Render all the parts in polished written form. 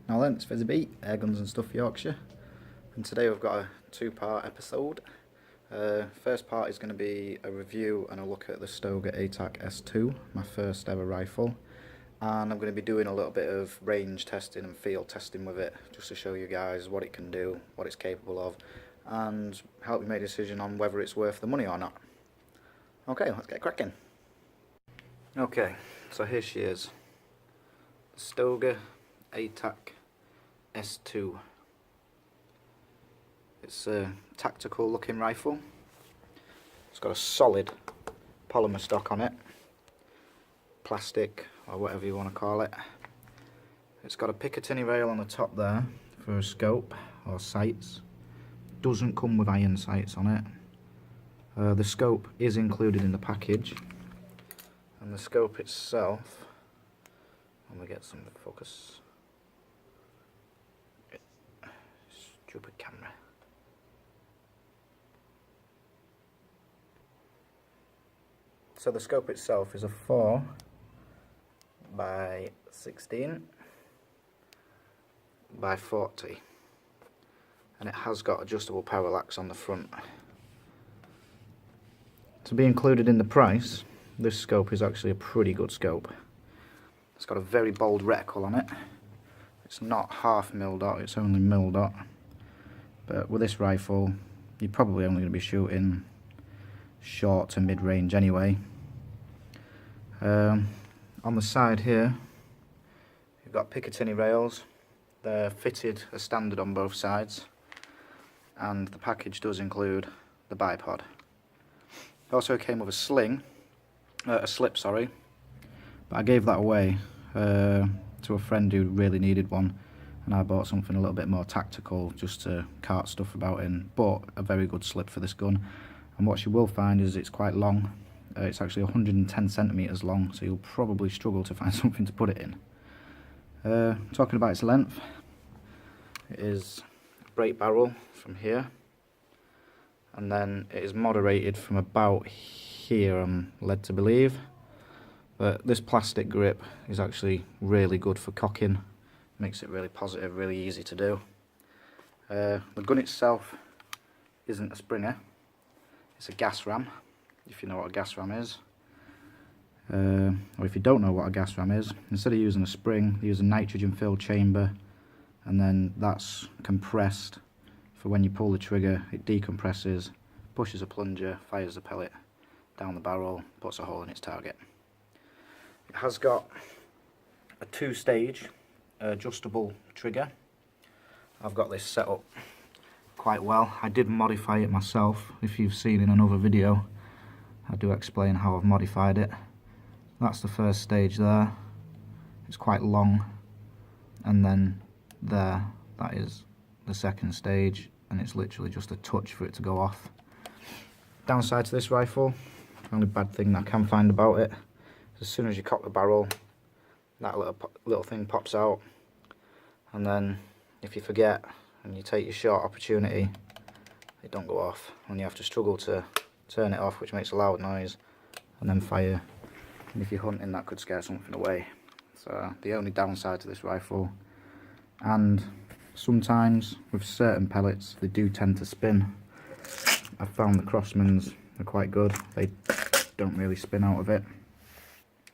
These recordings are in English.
Now then, it's Fizzy B, Air Guns and Stuff Yorkshire, and today we've got a two-part episode. First part is going to be a review and a look at the Stoeger A-tac S2, my first ever rifle, and I'm going to be doing a little bit of range testing and field testing with it, just to show you guys what it can do, what it's capable of, and help you make a decision on whether it's worth the money or not. Okay, let's get cracking. Okay, so here she is, the Stoeger A-tac S2. It's a tactical looking rifle. It's got a solid polymer stock on it, plastic or whatever you want to call it. It's got a Picatinny rail on the top there for a scope or sights. Doesn't come with iron sights on it. The scope is included in the package, and the scope itself, let me get some focus. Stupid camera. So the scope itself is a 4 by 16 by 40, and it has got adjustable parallax on the front. To be included in the price, this scope is actually a pretty good scope. It's got a very bold reticle on it. It's not half mil dot, it's only mil dot. But with this rifle, you're probably only going to be shooting short to mid-range anyway. On the side here, you've got Picatinny rails. They're fitted as standard on both sides, and the package does include the bipod. It also came with a slip, but I gave that away to a friend who really needed one, and I bought something a little bit more tactical just to cart stuff about in, but a very good slip for this gun. And what you will find is it's quite long. It's actually 110 centimeters long, so you'll probably struggle to find something to put it in. Talking about its length, it is a break barrel from here, and then it is moderated from about here, I'm led to believe. But this plastic grip is actually really good for cocking. Makes it really positive, really easy to do. The gun itself isn't a Springer, it's a gas ram, if you know what a gas ram is. Or if you don't know what a gas ram is, instead of using a spring, you use a nitrogen filled chamber, and then that's compressed for when you pull the trigger. It decompresses, pushes a plunger, fires the pellet down the barrel, puts a hole in its target. It has got a 2-stage adjustable trigger. I've got this set up quite well. I did modify it myself. If you've seen in another video, I do explain how I've modified it. That's the first stage there. It's quite long, and then there, that is the second stage, and it's literally just a touch for it to go off. Downside to this rifle, the only bad thing that I can find about it, as soon as you cock the barrel, that little thing pops out, and then if you forget and you take your shot opportunity, it don't go off, and you have to struggle to turn it off, which makes a loud noise, and then fire. And if you're hunting, that could scare something away. So the only downside to this rifle. And sometimes with certain pellets, they do tend to spin. I've found the Crossmans are quite good. They don't really spin out of it.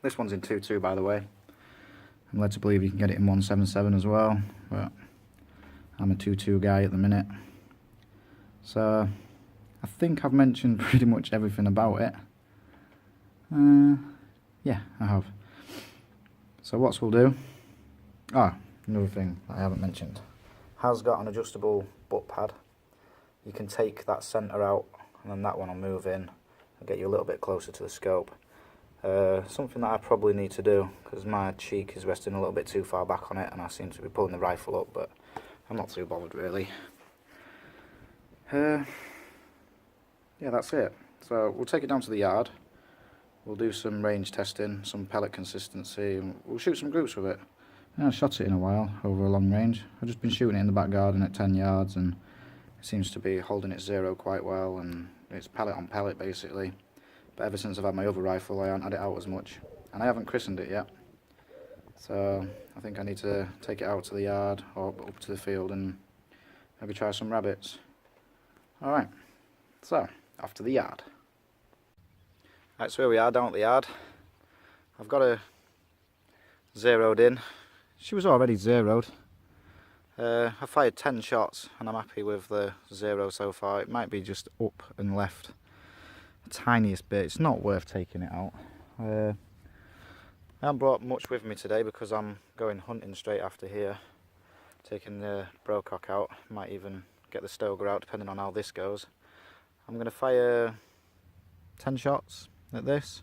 This one's in 2.2, by the way. I'm led to believe you can get it in 1.77 as well, but I'm a 2.2 guy at the minute. So I think I've mentioned pretty much everything about it. Yeah, I have. So what we'll do, another thing that I haven't mentioned, has got an adjustable butt pad. You can take that centre out, and then that one will move in and get you a little bit closer to the scope. Something that I probably need to do, because my cheek is resting a little bit too far back on it, and I seem to be pulling the rifle up, but I'm not too bothered really. Yeah, that's it. So we'll take it down to the yard, we'll do some range testing, some pellet consistency, and we'll shoot some groups with it. Yeah, I shot it in a while, over a long range. I've just been shooting it in the back garden at 10 yards, and it seems to be holding its zero quite well, and it's pellet on pellet basically. But ever since I've had my other rifle, I haven't had it out as much, and I haven't christened it yet. So I think I need to take it out to the yard or up to the field and maybe try some rabbits. Alright, so off to the yard. Right, so here we are down at the yard. I've got her zeroed in. She was already zeroed. I fired 10 shots and I'm happy with the 0 so far. It might be just up and left the tiniest bit. It's not worth taking it out. I haven't brought much with me today because I'm going hunting straight after here. Taking the brocock out. Might even get the Stoeger out depending on how this goes. I'm going to fire 10 shots at this.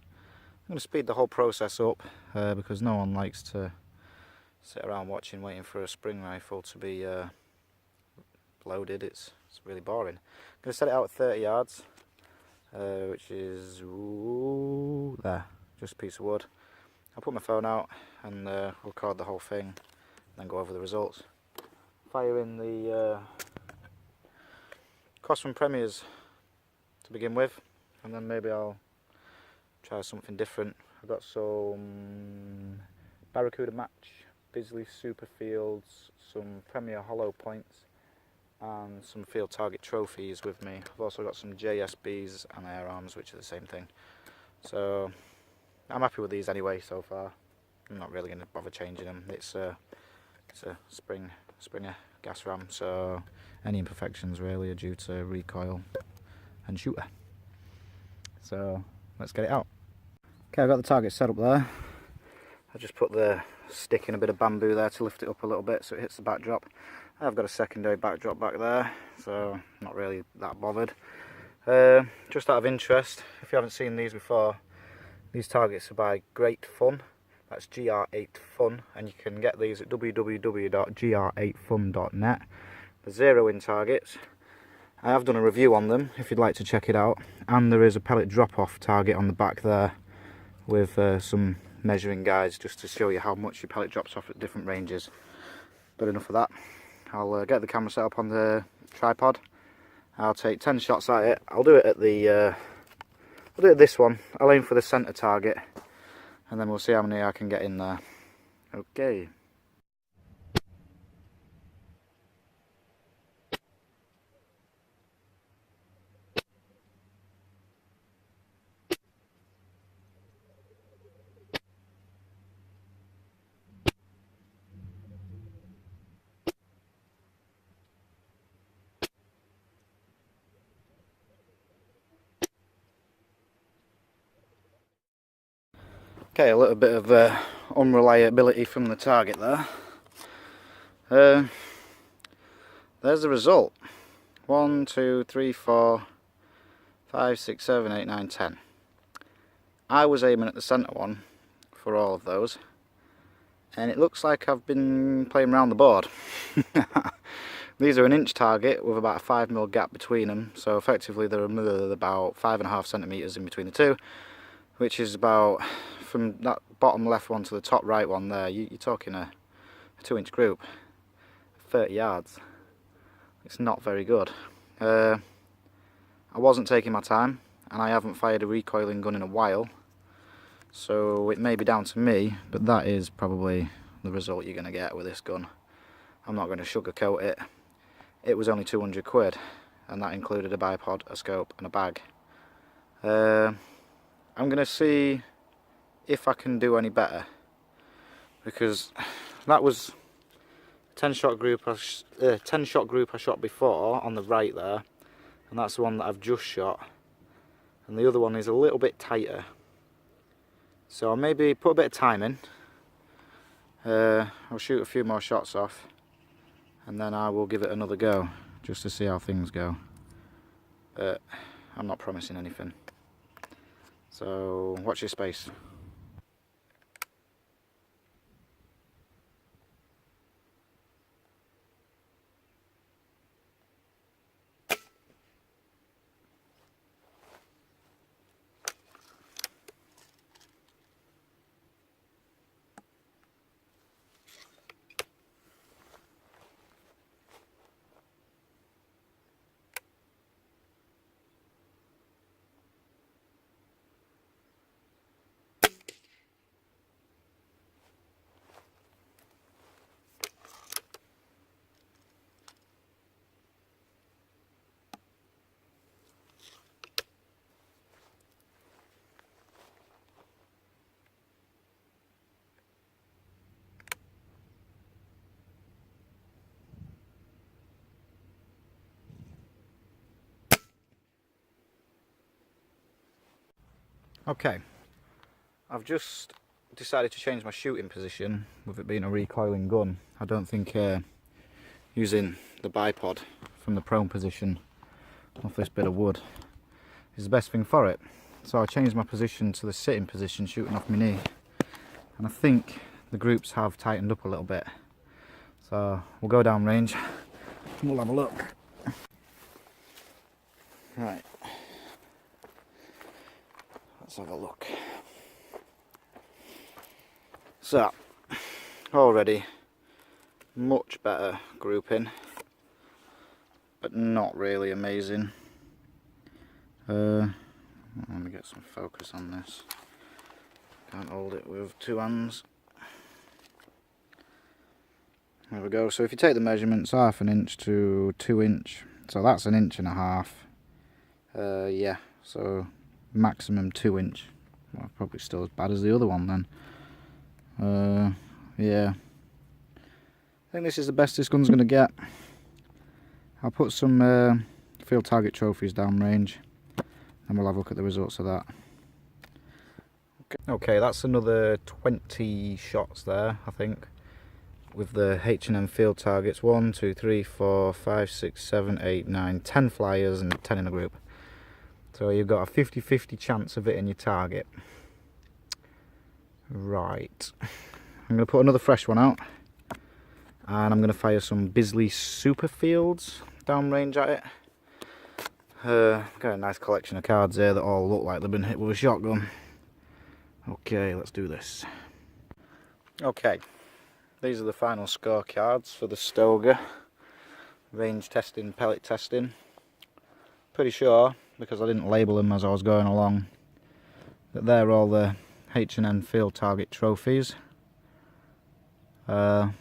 I'm going to speed the whole process up because no one likes to sit around waiting for a spring rifle to be loaded. It's really boring. I'm going to set it out at 30 yards, which is there, just a piece of wood. I'll put my phone out and record the whole thing, and then go over the results. Fire in the Cosman Premiers to begin with, and then maybe I'll try something different. I've got some Barracuda Match, Bisley Superfields, some Premier Hollow Points, and some Field Target Trophies with me. I've also got some JSBs and Air Arms, which are the same thing. So I'm happy with these anyway so far. I'm not really going to bother changing them. It's a Springer gas ram, so any imperfections really are due to recoil and shooter. So let's get it out. Okay, I've got the target set up there. I just put the stick in a bit of bamboo there to lift it up a little bit so it hits the backdrop. I've got a secondary backdrop back there, so not really that bothered. Just out of interest, if you haven't seen these before, these targets are by Great Fun. That's GR8 Fun, and you can get these at www.gr8fun.net. The 0-in targets. I have done a review on them if you'd like to check it out, and there is a pellet drop-off target on the back there with some measuring guides just to show you how much your pellet drops off at different ranges. But enough of that. I'll get the camera set up on the tripod. I'll take 10 shots at it. I'll do it at this one. I'll aim for the centre target, and then we'll see how many I can get in there. Okay. Okay, a little bit of unreliability from the target there. There's the result. 1, 2, 3, 4, 5, 6, 7, 8, 9, 10. I was aiming at the centre one for all of those, and it looks like I've been playing around the board. These are an inch target with about a 5mm gap between them, so effectively they're about 5.5 centimetres in between the two, which is about, from that bottom left one to the top right one there, you're talking a 2-inch group, 30 yards. It's not very good. I wasn't taking my time, and I haven't fired a recoiling gun in a while, so it may be down to me, but that is probably the result you're going to get with this gun. I'm not going to sugarcoat it. It was only 200 quid, and that included a bipod, a scope and a bag. I'm going to see if I can do any better, because that was 10 shot group I shot before on the right there, and that's the one that I've just shot, and the other one is a little bit tighter, so I'll maybe put a bit of time in. I'll shoot a few more shots off, and then I will give it another go just to see how things go, but I'm not promising anything, so watch your space. Okay, I've just decided to change my shooting position with it being a recoiling gun. I don't think using the bipod from the prone position off this bit of wood is the best thing for it. So I changed my position to the sitting position, shooting off my knee, and I think the groups have tightened up a little bit. So we'll go down range and we'll have a look. Right, let's have a look. So, already much better grouping, but not really amazing. Let me get some focus on this. Can't hold it with two hands. There we go. So if you take the measurements, 1/2 inch to 2 inch, so that's 1.5 inches. Yeah, so maximum 2 inch. Well, probably still as bad as the other one then. Yeah, I think this is the best this gun's going to get. I'll put some field target trophies down range and we'll have a look at the results of that. Okay, that's another 20 shots there, I think, with the H&M field targets. 1, 2, 3, 4, 5, 6, 7, 8, 9, 10 flyers and 10 in a group. So you've got a 50-50 chance of hitting your target. Right, I'm going to put another fresh one out and I'm going to fire some Bisley Super Fields downrange at it. Got a nice collection of cards here that all look like they've been hit with a shotgun. Okay, let's do this. Okay, these are the final scorecards for the Stoeger range testing, pellet testing. Pretty sure, because I didn't label them as I was going along, that they're all the H&N field target trophies. Not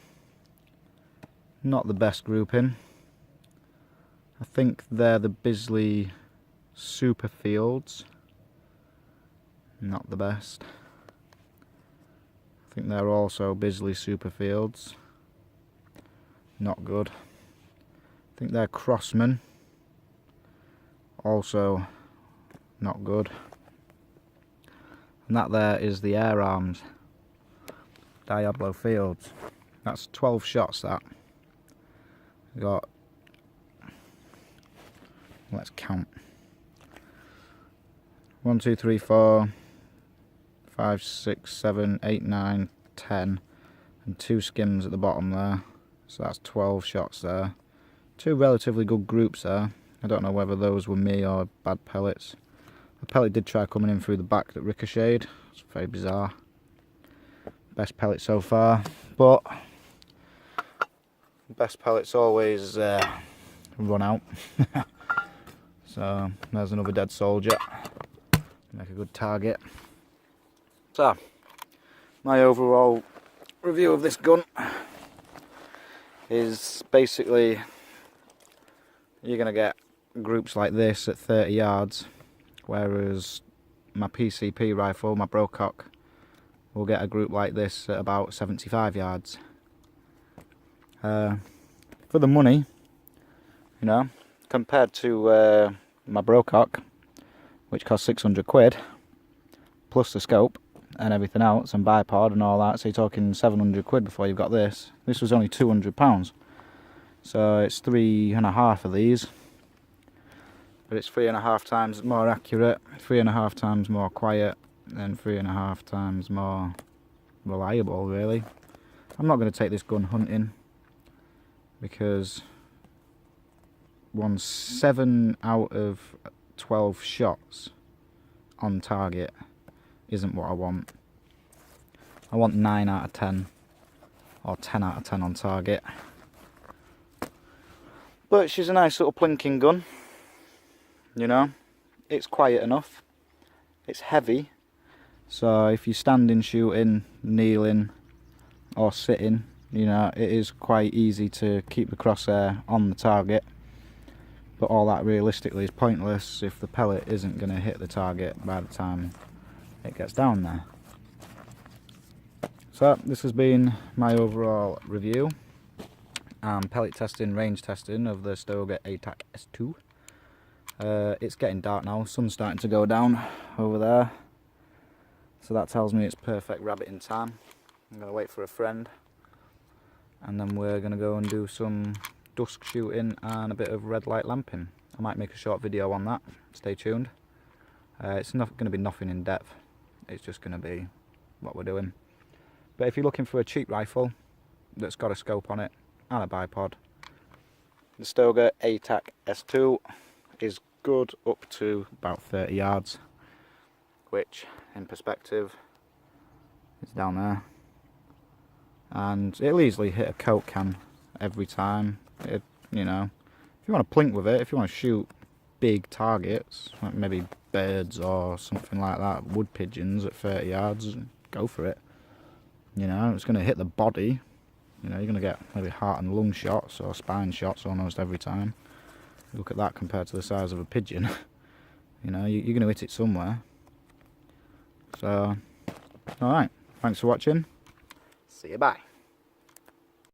the best grouping. I think they're the Bisley Super Fields. Not the best. I think they're also Bisley Super Fields. Not good. I think they're Crossman. Also not good. And that there is the Air Arms Diablo Fields. That's 12 shots that. We got, let's count. 1, 2, 3, 4, 5, 6, 7, 8, 9, 10, and 2 skims at the bottom there. So that's 12 shots there. 2 relatively good groups there. I don't know whether those were me or bad pellets. The pellet did try coming in through the back that ricocheted. It's very bizarre. Best pellet so far, but best pellets always run out. So there's another dead soldier. Make a good target. So my overall review of this gun is basically you're going to get groups like this at 30 yards, whereas my PCP rifle, my Brocock, will get a group like this at about 75 yards. For the money, you know, compared to my Brocock, which cost 600 quid, plus the scope and everything else, and bipod and all that, so you're talking 700 quid before you've got this. This was only £200. So it's 3.5 of these, but it's 3.5 times more accurate, 3.5 times more quiet, and 3.5 times more reliable, really. I'm not going to take this gun hunting because 7 out of 12 shots on target isn't what I want. I want 9 out of 10 or 10 out of 10 on target. But she's a nice little plinking gun, you know. It's quiet enough, it's heavy, so if you're standing shooting, kneeling or sitting, you know, it is quite easy to keep the crosshair on the target. But all that realistically is pointless if the pellet isn't going to hit the target by the time it gets down there. So this has been my overall review and pellet testing, range testing of the Stoeger A-tac S2. It's getting dark now, sun's starting to go down over there. So that tells me it's perfect rabbiting time. I'm going to wait for a friend, and then we're going to go and do some dusk shooting and a bit of red light lamping. I might make a short video on that, stay tuned. It's not going to be nothing in depth, it's just going to be what we're doing. But if you're looking for a cheap rifle that's got a scope on it and a bipod, the Stoeger A-tac S2 is good up to about 30 yards, which in perspective is down there, and it'll easily hit a Coke can every time. You know, if you want to plink with it, if you want to shoot big targets, like maybe birds or something like that, wood pigeons at 30 yards, go for it. You know, it's going to hit the body. You know, you're going to get maybe heart and lung shots or spine shots almost every time. Look at that compared to the size of a pigeon. You know, you're going to hit it somewhere. So, alright, thanks for watching. See you, bye.